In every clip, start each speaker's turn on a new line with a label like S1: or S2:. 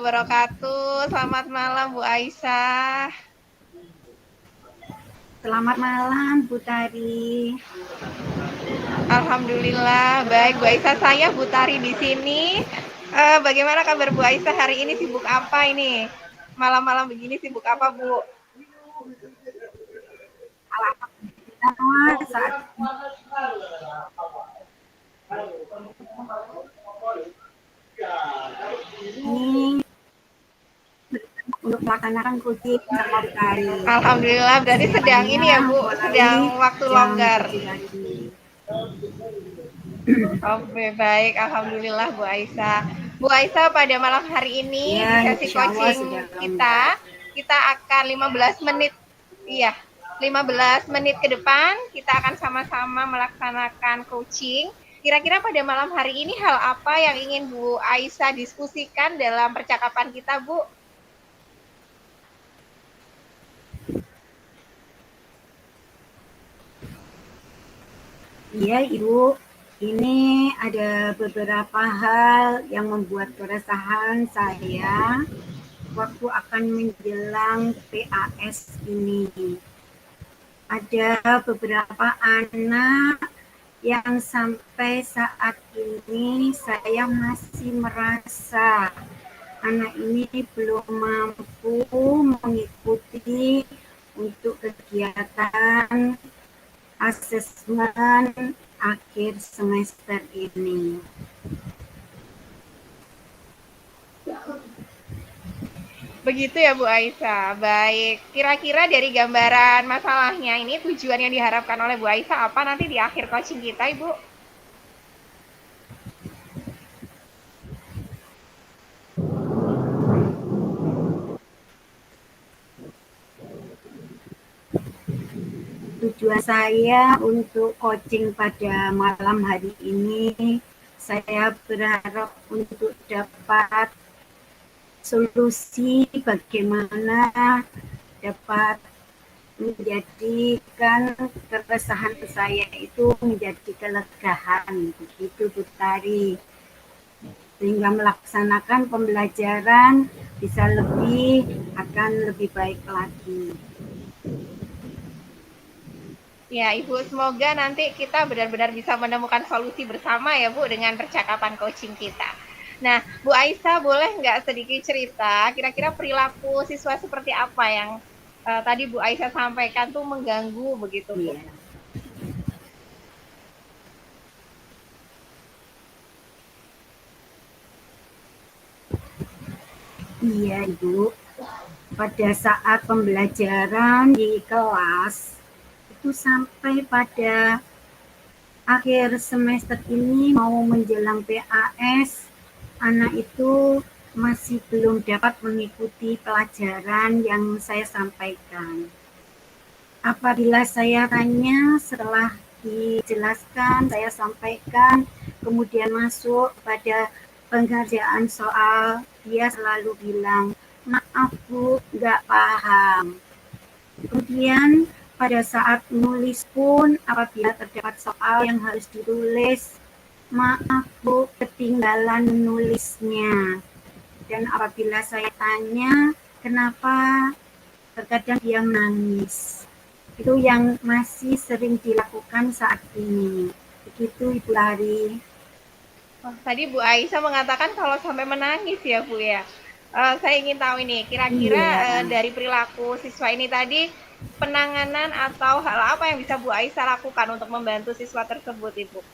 S1: wabarakatuh. Selamat malam Bu Aisyah.
S2: Selamat malam Bu Tari.
S1: Alhamdulillah baik Bu Aisyah, saya Bu Tari di sini. Bagaimana kabar Bu Aisyah hari ini? Sibuk apa ini? Malam-malam begini sibuk apa Bu?
S2: Alhamdulillah saat ini untuk melaksanakan coaching sama Bu Tari.
S1: Alhamdulillah berarti sedang ini ya
S2: Kegiatannya
S1: Bu,
S2: mulai
S1: sedang waktu
S2: jam
S1: longgar.
S2: 7 pagi.
S1: Oke baik, Alhamdulillah Bu Aisyah. Bu Aisyah pada malam hari ini di
S2: Ya,
S1: sesi
S2: insya Allah
S1: coaching
S2: sudah
S1: kita,
S2: longgar.
S1: kita akan 15 menit, iya 15 menit ke depan kita akan sama-sama melaksanakan coaching. Kira-kira pada malam hari ini hal apa yang ingin Bu Aisyah diskusikan dalam percakapan kita Bu?
S2: Iya Ibu, ini ada beberapa hal yang membuat keresahan saya waktu akan menjelang PAS ini. Ada beberapa anak yang sampai saat ini saya masih merasa anak ini belum mampu mengikuti untuk kegiatan asesmen akhir semester ini.
S1: Begitu ya Bu Aisyah. Baik, kira-kira dari gambaran masalahnya ini tujuan yang diharapkan oleh Bu Aisyah apa nanti di akhir coaching kita Ibu?
S2: Tujuan saya untuk coaching pada malam hari ini, saya berharap untuk dapat solusi bagaimana dapat menjadikan keresahan saya itu menjadi kelegaan, begitu Bu Tari, sehingga melaksanakan pembelajaran bisa akan lebih baik lagi.
S1: Ya, Ibu, semoga nanti kita benar-benar bisa menemukan solusi bersama ya, Bu, dengan percakapan coaching kita. Nah, Bu Aisyah, boleh nggak sedikit cerita, kira-kira perilaku siswa seperti apa yang tadi Bu Aisyah sampaikan tuh mengganggu begitu, Bu?
S2: Iya. Iya, Ibu. Pada saat pembelajaran di kelas, itu sampai pada akhir semester ini mau menjelang PAS, anak itu masih belum dapat mengikuti pelajaran yang saya sampaikan. Apabila saya tanya setelah dijelaskan, saya sampaikan, kemudian masuk pada pengerjaan soal, dia selalu bilang, maaf Bu, nggak paham. Kemudian pada saat menulis pun, apabila terdapat soal yang harus ditulis, maaf Bu, ketinggalan menulisnya. Dan apabila saya tanya, kenapa terkadang dia menangis. Itu yang masih sering dilakukan saat ini. Begitu Ibu Lari.
S1: Tadi Bu Aisyah mengatakan kalau sampai menangis ya, Bu ya. Saya ingin tahu ini, kira-kira
S2: Iya.
S1: dari perilaku siswa ini tadi penanganan atau hal apa yang bisa Bu Aisyah lakukan untuk membantu siswa tersebut, Ibu?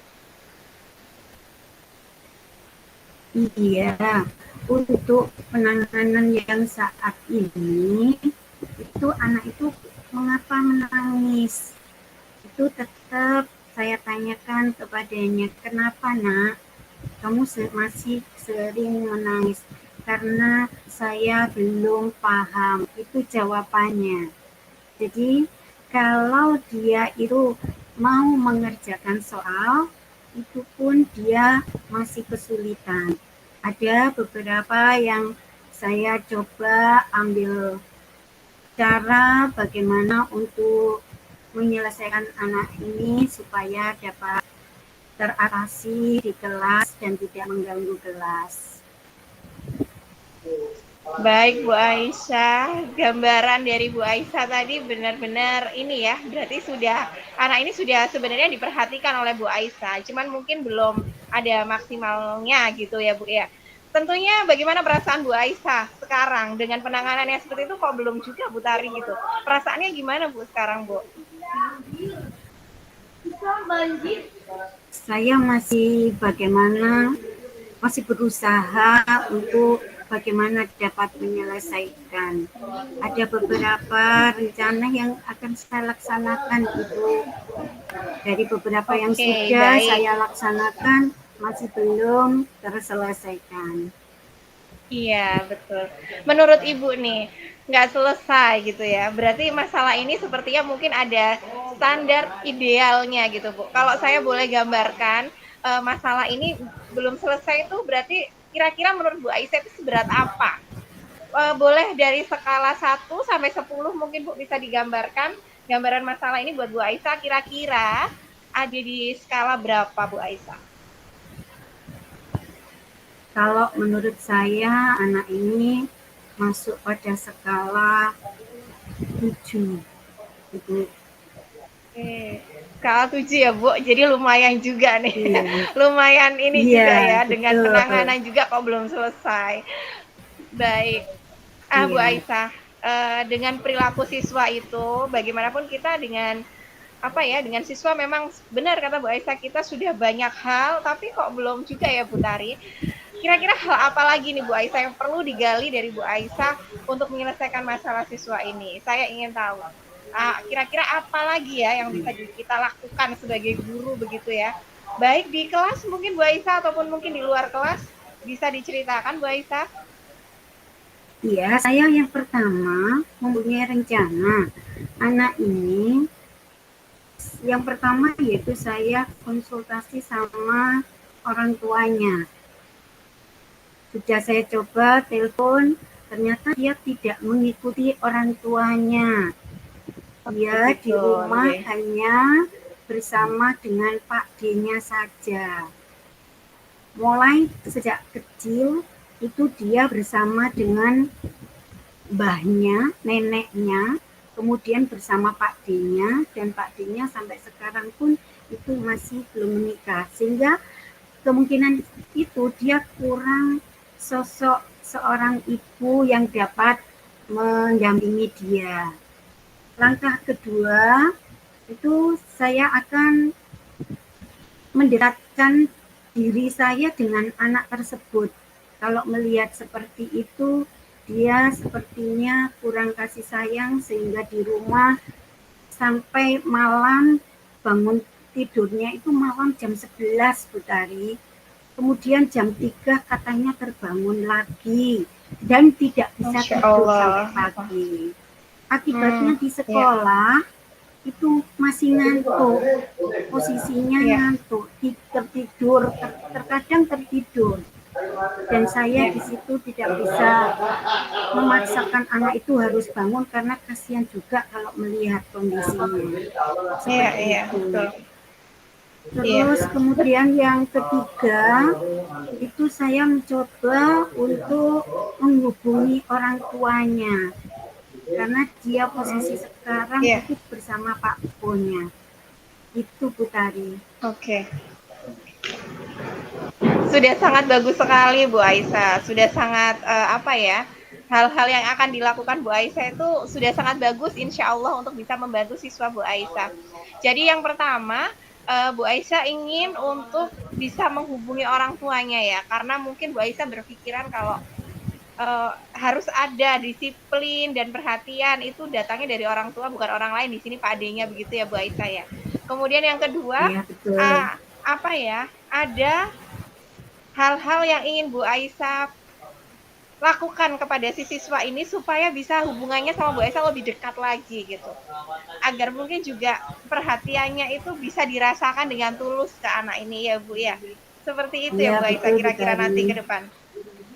S2: Iya, untuk penanganan yang saat ini, itu anak itu mengapa menangis? Itu tetap saya tanyakan kepadanya, kenapa nak? Kamu masih sering menangis? Karena saya belum paham, itu jawabannya. Jadi kalau dia itu mau mengerjakan soal, itu pun dia masih kesulitan. Ada beberapa yang saya coba ambil cara bagaimana untuk menyelesaikan anak ini supaya dapat teratasi di kelas dan tidak mengganggu kelas.
S1: Baik Bu Aisyah, gambaran dari Bu Aisyah tadi benar-benar ini ya, berarti sudah anak ini sudah sebenarnya diperhatikan oleh Bu Aisyah, cuman mungkin belum ada maksimalnya gitu ya Bu ya. Tentunya bagaimana perasaan Bu Aisyah sekarang dengan penanganannya seperti itu kok belum juga Bu Tari gitu. Perasaannya gimana Bu sekarang Bu?
S2: Saya masih berusaha untuk bagaimana dapat menyelesaikan. Ada beberapa rencana yang akan saya laksanakan, Ibu. Dari beberapa yang
S1: Oke,
S2: sudah
S1: baik.
S2: saya laksanakan masih belum terselesaikan.
S1: Iya, betul. Menurut Ibu nih, nggak selesai gitu ya. Berarti masalah ini sepertinya mungkin ada standar idealnya gitu, Bu. Kalau saya boleh gambarkan, masalah ini belum selesai itu berarti kira-kira menurut Bu Aisyah itu seberat apa? Boleh dari skala 1 sampai 10 mungkin Bu bisa digambarkan gambaran masalah ini buat Bu Aisyah kira-kira ada di skala berapa Bu Aisyah?
S2: Kalau menurut saya anak ini masuk pada skala 7. Itu
S1: Oke. Skala 7 ya, Bu. Jadi lumayan juga nih.
S2: iya.
S1: Lumayan ini juga
S2: Iya,
S1: ya, dengan
S2: betul.
S1: penanganan juga kok belum selesai. Baik. Bu
S2: Iya.
S1: Aisyah, dengan perilaku siswa itu, bagaimanapun kita dengan apa ya, dengan siswa memang benar kata Bu Aisyah, kita sudah banyak hal, tapi kok belum juga ya Bu Tari. Kira-kira hal apa lagi nih Bu Aisyah yang perlu digali dari Bu Aisyah untuk menyelesaikan masalah siswa ini? Saya ingin tahu. Kira-kira apa lagi ya yang bisa kita lakukan sebagai guru begitu ya? Baik di kelas mungkin Bu Aisyah ataupun mungkin di luar kelas bisa diceritakan Bu Aisyah?
S2: Iya, saya yang pertama mempunyai rencana anak ini. Yang pertama yaitu saya konsultasi sama orang tuanya. Sudah saya coba telepon, ternyata dia tidak mengikuti orang tuanya. Dia di
S1: Begitu.
S2: rumah
S1: Okay.
S2: hanya bersama dengan Pak D-nya saja. Mulai sejak kecil itu dia bersama dengan mbahnya, neneknya, kemudian bersama Pak D-nya, dan Pak D-nya sampai sekarang pun itu masih belum menikah. Sehingga kemungkinan itu dia kurang sosok seorang ibu yang dapat mendampingi dia. Langkah kedua itu saya akan mendekatkan diri saya dengan anak tersebut. Kalau melihat seperti itu, dia sepertinya kurang kasih sayang sehingga di rumah sampai malam bangun tidurnya itu malam jam 11 Bu Tari. Kemudian jam 3 katanya terbangun lagi dan tidak bisa
S1: Masya
S2: tidur sampai
S1: Allah.
S2: pagi. Akibatnya di
S1: Ya,
S2: sekolah itu masih ngantuk, posisinya
S1: ya,
S2: ngantuk, tertidur, terkadang tertidur. Dan saya
S1: ya,
S2: di situ tidak bisa memaksakan anak itu harus bangun karena kasihan juga kalau melihat kondisinya
S1: ya,
S2: seperti
S1: ya,
S2: itu.
S1: betul. Iya,
S2: Terus kemudian yang ketiga itu saya mencoba untuk menghubungi orang tuanya karena dia posisi sekarang
S1: iya.
S2: itu bersama Pak Bonya. Itu Bu Tari.
S1: Oke. Sudah sangat bagus sekali Bu Aisyah. Sudah sangat apa ya? Hal-hal yang akan dilakukan Bu Aisyah itu sudah sangat bagus insya Allah untuk bisa membantu siswa Bu Aisyah. Jadi yang pertama Bu Aisyah ingin untuk bisa menghubungi orang tuanya ya, karena mungkin Bu Aisyah berpikiran kalau harus ada disiplin dan perhatian itu datangnya dari orang tua bukan orang lain, di sini Pak Adenya begitu ya Bu Aisyah ya. Kemudian yang kedua
S2: Iya betul.
S1: apa ya, ada hal-hal yang ingin Bu Aisyah lakukan kepada si siswa ini supaya bisa hubungannya sama Bu Aisyah lebih dekat lagi gitu, agar mungkin juga perhatiannya itu bisa dirasakan dengan tulus ke anak ini ya Bu ya. Seperti itu ya
S2: Iya
S1: Bu Aisyah
S2: betul Bu
S1: kira-kira nanti
S2: Tari.
S1: ke depan.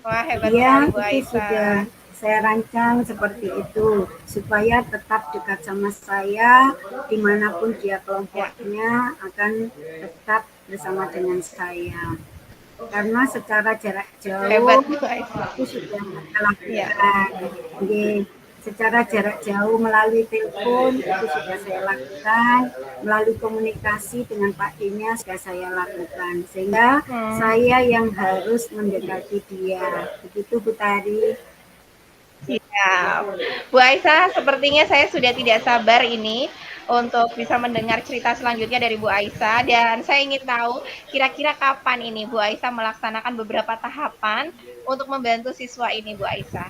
S1: Wah, hebat
S2: Iya,
S1: sekali Bu
S2: itu sudah
S1: Aisyah.
S2: saya rancang seperti itu supaya tetap dekat sama saya dimanapun dia
S1: Ya.
S2: kelompoknya akan tetap bersama dengan saya. karena secara jarak
S1: Hebat
S2: jauh
S1: Bu Aisyah.
S2: itu sudah saya
S1: Iya.
S2: lakukan. Oke. Secara jarak jauh melalui telepon itu sudah saya lakukan, melalui komunikasi dengan Pak D-nya sudah saya lakukan, sehingga saya yang harus mendekati dia. Begitu Bu Tari.
S1: Siap. Bu Aisyah, sepertinya saya sudah tidak sabar ini untuk bisa mendengar cerita selanjutnya dari Bu Aisyah, dan saya ingin tahu kira-kira kapan ini Bu Aisyah melaksanakan beberapa tahapan untuk membantu siswa ini Bu Aisyah.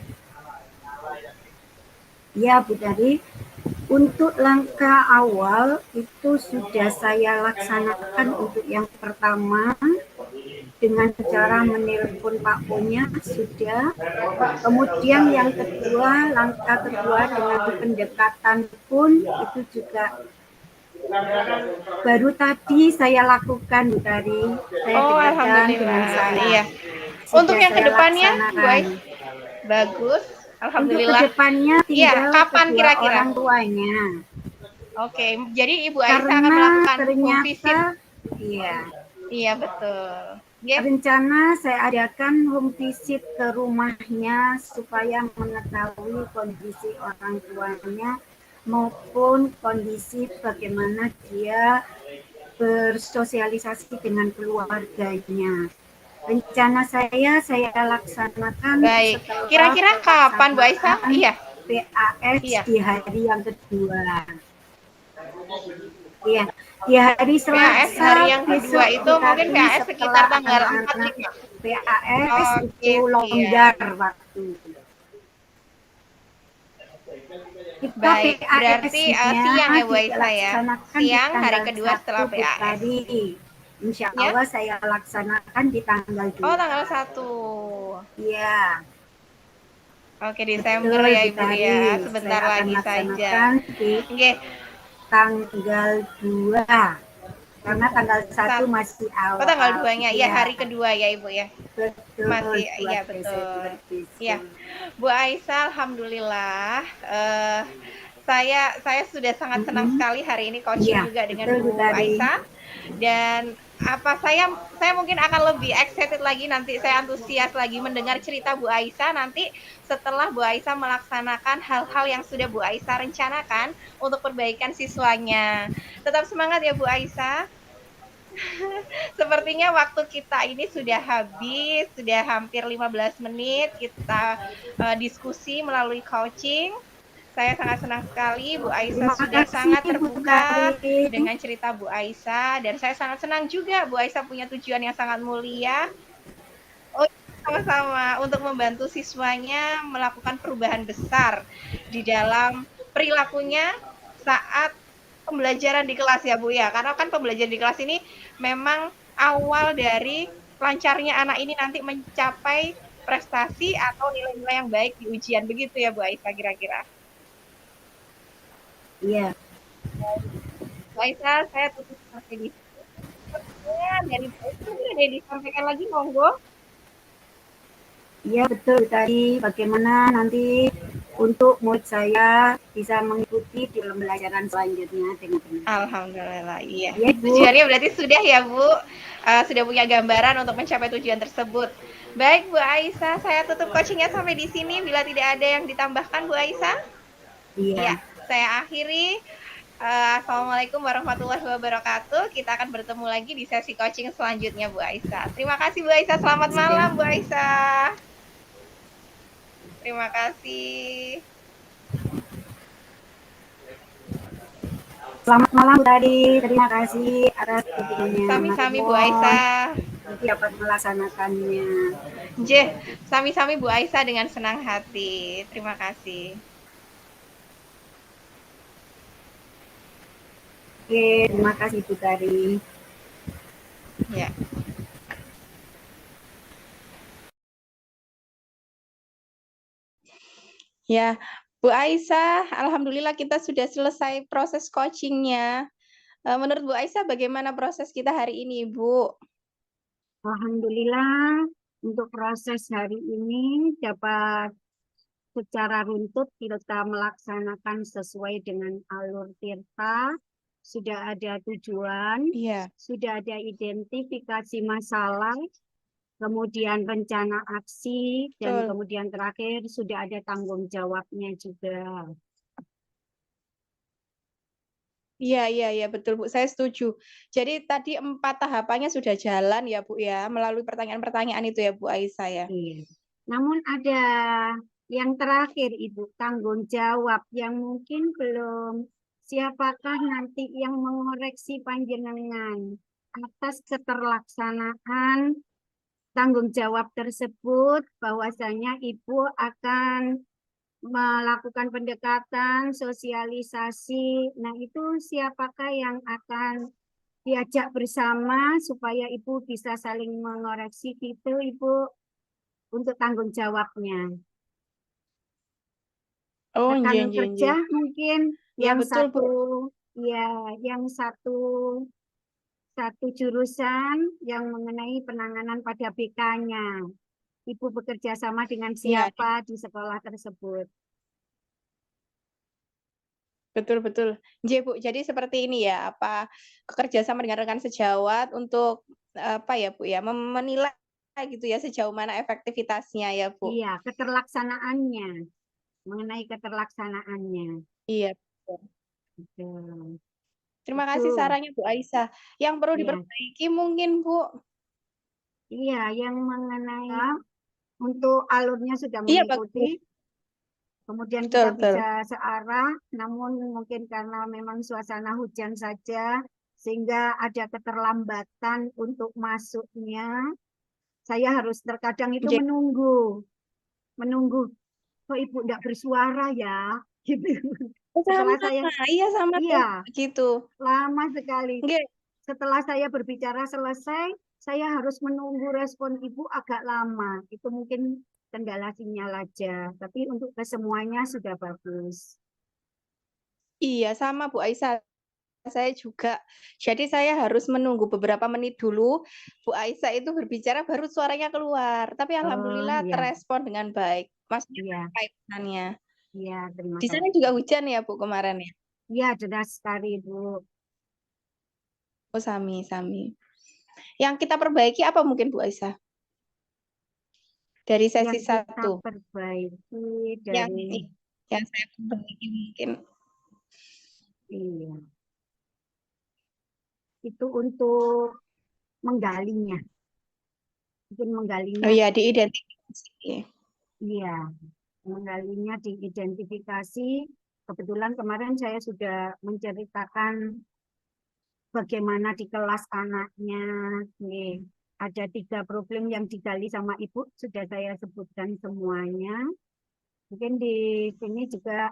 S2: Ya Bu Tari, untuk langkah awal itu sudah saya laksanakan untuk yang pertama dengan cara menelpon Pak O-nya sudah. Kemudian yang kedua, langkah kedua dengan pendekatan pun itu juga baru tadi saya lakukan Bu Tari. Saya
S1: Oh,
S2: dengarkan dengan
S1: alhamdulillah.
S2: saya.
S1: Iya. Untuk
S2: Sudah
S1: yang
S2: saya
S1: kedepannya, Bu
S2: laksanakan.
S1: Aisyah, bagus.
S2: Untuk
S1: Alhamdulillah.
S2: kedepannya
S1: Iya,
S2: tinggal
S1: kapan
S2: kedua
S1: kira-kira?
S2: orang tuanya.
S1: Oke, jadi Ibu Aisyah akan
S2: Karena
S1: melakukan home visit.
S2: ternyata, iya,
S1: Iya, betul. Yeah.
S2: rencana saya adakan home visit ke rumahnya supaya mengetahui kondisi orang tuanya maupun kondisi bagaimana dia bersosialisasi dengan keluarganya. Rencana saya laksanakan
S1: Baik.
S2: setelah
S1: Kira-kira kapan Bu Aisyah?
S2: pelaksanaan
S1: Iya.
S2: PAS
S1: Iya.
S2: di hari yang kedua. Iya, di hari
S1: PAS
S2: Selasa
S1: hari yang kedua
S2: besok
S1: itu mungkin
S2: tadi
S1: PAS sekitar
S2: setelah
S1: tanggal 4
S2: anak-anak
S1: 5.
S2: PAS
S1: Oke,
S2: itu
S1: siap.
S2: longgar waktu. Kita
S1: Baik, berarti siang
S2: PAS-nya
S1: ya Bu Aisyah ya.
S2: dilaksanakan di
S1: Siang hari
S2: tanggal
S1: kedua
S2: 1
S1: setelah PAS.
S2: tadi. Insya
S1: Ya?
S2: Allah saya laksanakan di tanggal
S1: Oh,
S2: 2.
S1: tanggal 1.
S2: Iya,
S1: Oke, Desember
S2: betul
S1: ya
S2: Bu
S1: Ibu
S2: Tari.
S1: ya.
S2: Saya
S1: Sebentar
S2: akan
S1: lagi saja.
S2: laksanakan di
S1: Oke.
S2: tanggal 2. Karena tanggal 1 masih
S1: Oh, tanggal
S2: awal.
S1: 2-nya. Ya,
S2: Iya,
S1: hari kedua ya Ibu ya.
S2: betul,
S1: Masih,
S2: 2
S1: iya
S2: Desember
S1: betul. Iya,
S2: besok.
S1: Bu Aisyah, alhamdulillah. Saya sudah sangat senang sekali hari ini coaching
S2: Iya,
S1: juga dengan
S2: betul Bu
S1: Bu
S2: Tari.
S1: Aisyah. Dan saya mungkin akan lebih excited lagi nanti, saya antusias lagi mendengar cerita Bu Aisyah nanti setelah Bu Aisyah melaksanakan hal-hal yang sudah Bu Aisyah rencanakan untuk perbaikan siswanya. Tetap semangat ya Bu Aisyah. Sepertinya waktu kita ini sudah habis, sudah hampir 15 menit kita diskusi melalui coaching. Saya sangat senang sekali Bu Aisyah
S2: Terima
S1: sudah
S2: kasih
S1: sangat
S2: Bu
S1: terbuka
S2: Tari.
S1: dengan cerita Bu Aisyah, dan saya sangat senang juga Bu Aisyah punya tujuan yang sangat mulia. Oh, sama-sama untuk membantu siswanya melakukan perubahan besar di dalam perilakunya saat pembelajaran di kelas ya Bu ya. Karena kan pembelajaran di kelas ini memang awal dari lancarnya anak ini nanti mencapai prestasi atau nilai-nilai yang baik di ujian. Begitu ya Bu Aisyah kira-kira.
S2: Iya.
S1: Bu Aisyah, saya tutup sampai di sini. Dari Bu Aisyah ada yang disampaikan lagi, monggo.
S2: Iya betul tadi. Bagaimana nanti untuk murid saya bisa mengikuti di pembelajaran selanjutnya dengan benar.
S1: Alhamdulillah, iya.
S2: Iya Bu.
S1: Tujuannya berarti sudah ya Bu, sudah punya gambaran untuk mencapai tujuan tersebut. Baik Bu Aisyah, saya tutup coachingnya sampai di sini. Bila tidak ada yang ditambahkan Bu Aisyah,
S2: Iya.
S1: ya saya akhiri. Assalamualaikum warahmatullahi wabarakatuh. Kita akan bertemu lagi di sesi coaching selanjutnya Bu Aisyah. Terima kasih Bu Aisyah. Selamat malam Bu Aisyah. Terima kasih.
S2: Selamat malam tadi. Terima kasih atas dukungannya.
S1: Sami-sami Bu Aisyah.
S2: Nanti dapat melaksanakannya.
S1: Jeh, sami-sami Bu Aisyah dengan senang hati. Terima kasih.
S2: Oke, terima kasih Bu Tari.
S1: Ya. Ya, Bu Aisyah, alhamdulillah kita sudah selesai proses coachingnya. Menurut Bu Aisyah bagaimana proses kita hari ini, Bu?
S2: Alhamdulillah untuk proses hari ini dapat secara runtut kita melaksanakan sesuai dengan alur tirta. Sudah ada tujuan,
S1: Iya.
S2: sudah ada identifikasi masalah, kemudian rencana aksi, dan
S1: Betul.
S2: kemudian terakhir sudah ada tanggung jawabnya juga.
S1: Iya, iya, iya, betul Bu. Saya setuju. Jadi tadi 4 tahapannya sudah jalan ya Bu ya, melalui pertanyaan-pertanyaan itu ya Bu Aisyah ya.
S2: Iya. Namun ada yang terakhir Ibu, tanggung jawab yang mungkin belum, siapakah nanti yang mengoreksi panjenengan atas keterlaksanaan tanggung jawab tersebut, bahwasanya Ibu akan melakukan pendekatan, sosialisasi. Nah, itu siapakah yang akan diajak bersama supaya Ibu bisa saling mengoreksi gitu, Ibu, untuk tanggung jawabnya.
S1: Oh,
S2: Rekan
S1: nje, nje, nje.
S2: kerja mungkin
S1: Ya
S2: yang
S1: betul Bu.
S2: satu, ya, yang satu jurusan yang mengenai penanganan pada BK-nya. Ibu bekerja sama dengan
S1: Iya,
S2: siapa di sekolah tersebut.
S1: betul betul. Nje Bu. Jadi seperti ini ya, apa kerja sama dengan rekan sejawat untuk apa ya Bu ya, menilai gitu ya sejauh mana efektivitasnya ya Bu.
S2: Iya, keterlaksanaannya, mengenai keterlaksanaannya.
S1: Iya. Betul.
S2: Betul.
S1: Terima kasih
S2: Itu,
S1: sarannya Bu Aisyah. Yang perlu
S2: iya,
S1: diperbaiki mungkin Bu.
S2: iya, yang mengenai untuk alurnya sudah
S1: Iya
S2: mengikuti,
S1: bagus.
S2: kemudian kita
S1: Betul betul.
S2: bisa searah, namun mungkin karena memang suasana hujan saja, sehingga ada keterlambatan untuk masuknya. Saya harus terkadang itu
S1: Nje.
S2: menunggu, kok ibu tidak bersuara ya, gitu.
S1: Oh,
S2: Setelah
S1: sama,
S2: saya,
S1: iya sama tuh
S2: iya,
S1: gitu.
S2: lama sekali.
S1: Nggih,
S2: Setelah saya berbicara selesai, saya harus menunggu respon ibu agak lama. Itu mungkin kendala sinyal aja, tapi untuk kesemuanya sudah bagus.
S1: iya sama Bu Aisyah. Saya juga. Jadi saya harus menunggu beberapa menit dulu. Bu Aisyah itu berbicara baru suaranya keluar. Tapi
S2: Oh
S1: alhamdulillah
S2: iya,
S1: terespon dengan baik. Maksudnya
S2: iya,
S1: terkait pesannya.
S2: iya, terima
S1: Di sana juga
S2: kasih.
S1: hujan ya Bu kemarin ya.
S2: Iya, jelas sekali Bu.
S1: Oh sami sami. Yang kita perbaiki apa mungkin Bu Aisyah? Dari sesi
S2: Yang kita
S1: satu.
S2: perbaiki
S1: Yang
S2: dari,
S1: ini. Yang saya perbaiki mungkin.
S2: iya, itu untuk menggalinya. Mungkin
S1: Oh
S2: menggalinya,
S1: iya diidentifikasi.
S2: iya, menggalinya diidentifikasi. Kebetulan kemarin saya sudah menceritakan bagaimana di kelas anaknya. Nih, ada 3 problem yang digali sama ibu, sudah saya sebutkan semuanya. Mungkin di sini juga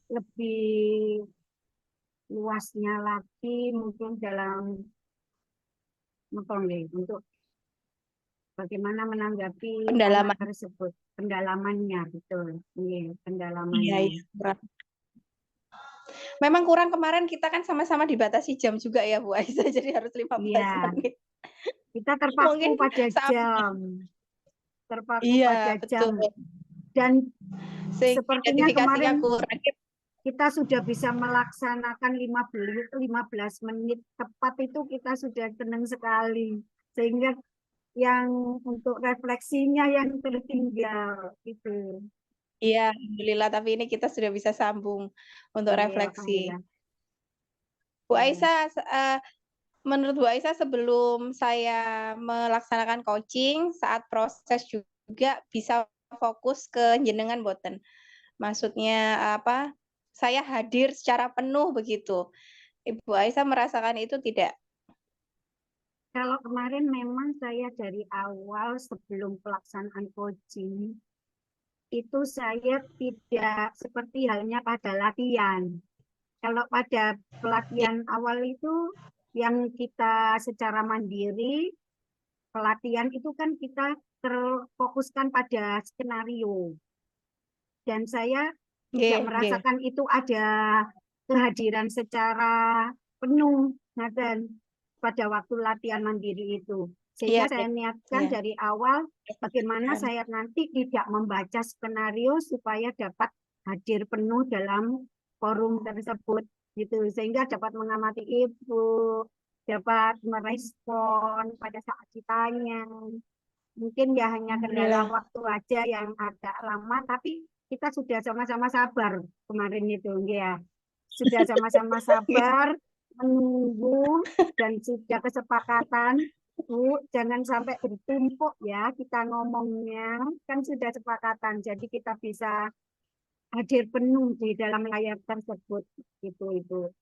S2: lebih luasnya lagi, mungkin dalam untuk bagaimana menanggapi anak
S1: Pendalaman.
S2: tersebut, pendalamannya, betul. Iya,
S1: Iya,
S2: pendalamannya.
S1: iya. Memang kurang kemarin kita kan sama-sama dibatasi jam juga ya Bu Aisyah, jadi harus 15
S2: Iya,
S1: menit.
S2: kita terpaku
S1: Mungkin
S2: pada
S1: sama.
S2: jam, terpaku
S1: Iya,
S2: pada jam.
S1: betul.
S2: Dan
S1: Sehingga
S2: sepertinya
S1: identifikasinya
S2: kemarin
S1: kurang.
S2: kita sudah bisa melaksanakan 15 menit tepat, itu kita sudah senang sekali. Sehingga yang untuk refleksinya yang tertinggal itu.
S1: Iya, alhamdulillah. Tapi ini kita sudah bisa sambung untuk
S2: Iya,
S1: refleksi.
S2: alhamdulillah.
S1: Bu
S2: Iya.
S1: Aisyah, menurut Bu Aisyah sebelum saya melaksanakan coaching, saat proses juga bisa fokus ke jenengan boten. Maksudnya apa? Saya hadir secara penuh begitu. Ibu Aisyah merasakan itu tidak?
S2: Kalau kemarin memang saya dari awal sebelum pelaksanaan coaching, itu saya tidak seperti halnya pada latihan. Kalau pada
S1: Ya,
S2: pelatihan awal itu yang kita secara mandiri, pelatihan itu kan kita terfokuskan pada skenario. Dan saya tidak
S1: nggih, nggih.
S2: merasakan itu ada kehadiran secara penuh, dan pada waktu latihan mandiri itu.
S1: Iya,
S2: Sehingga
S1: iya.
S2: saya niatkan
S1: Iya.
S2: dari awal bagaimana
S1: Kan.
S2: saya nanti tidak membaca skenario supaya dapat hadir penuh dalam forum tersebut gitu, sehingga dapat mengamati ibu, dapat merespon pada saat ditanya. Mungkin ya hanya kendala
S3: Alhamdulillah.
S2: waktu aja yang agak lama, tapi kita sudah sama-sama sabar kemarin itu, ya. Sudah sama-sama sabar menunggu dan sudah kesepakatan, Bu, jangan sampai bertumpuk ya kita ngomongnya, kan sudah sepakatan, jadi kita bisa hadir penuh di dalam layar tersebut, gitu Ibu.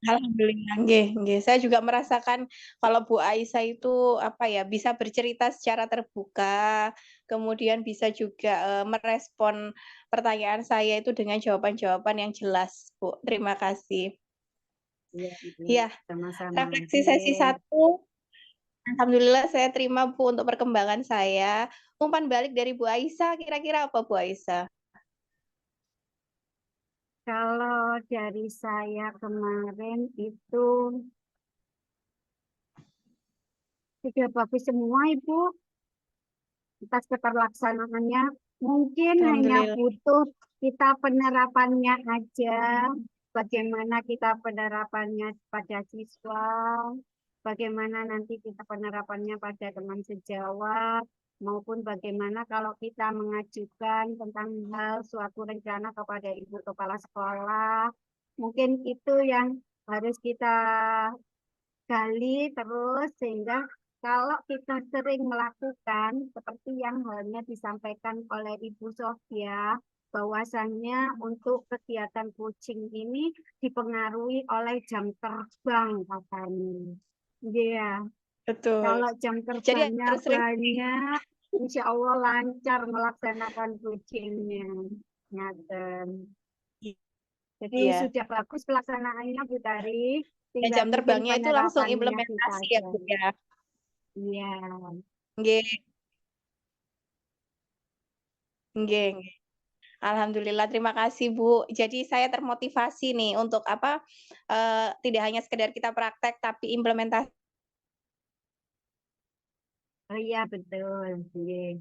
S3: Alhamdulillah, nggih, nggih. Saya juga merasakan kalau Bu Aisyah itu apa ya, bisa bercerita secara terbuka, kemudian bisa juga merespon pertanyaan saya itu dengan jawaban-jawaban yang jelas, Bu. Terima kasih.
S2: Iya, Ibu,
S3: Iya,
S2: sama-sama.
S3: refleksi sesi 1, alhamdulillah saya terima Bu untuk perkembangan saya. Umpan balik dari Bu Aisyah, kira-kira apa Bu Aisyah?
S2: Kalau dari saya kemarin itu sudah bagus semua, Ibu. Atas keterlaksanaannya mungkin hanya
S3: Alhamdulillah.
S2: butuh kita penerapannya aja, bagaimana kita penerapannya pada siswa, bagaimana nanti kita penerapannya pada teman sejawat, maupun bagaimana kalau kita mengajukan tentang hal suatu rencana kepada ibu kepala sekolah. Mungkin itu yang harus kita gali terus sehingga kalau kita sering melakukan seperti yang halnya disampaikan oleh Ibu Sofia, bahwasannya untuk kegiatan coaching ini dipengaruhi oleh jam terbang katanya. Iya,
S3: Betul.
S2: kalau jam
S3: Jadi
S2: terbangnya
S3: harus sering.
S2: banyak, insya Allah lancar melaksanakan coachingnya. Ngaten. Jadi
S3: Iya.
S2: sudah bagus pelaksanaannya Bu Tari,
S3: Ya,
S2: tinggal
S3: jam
S2: mungkin
S3: terbangnya itu langsung
S2: penerapannya kita
S3: implementasi ya
S2: aja.
S3: Bu ya.
S2: Iya.
S3: Nggih, nggih, nggih. Alhamdulillah, terima kasih Bu. Jadi saya termotivasi nih untuk apa, tidak hanya sekedar kita praktek tapi implementasi.
S2: Oh iya betul. Iya.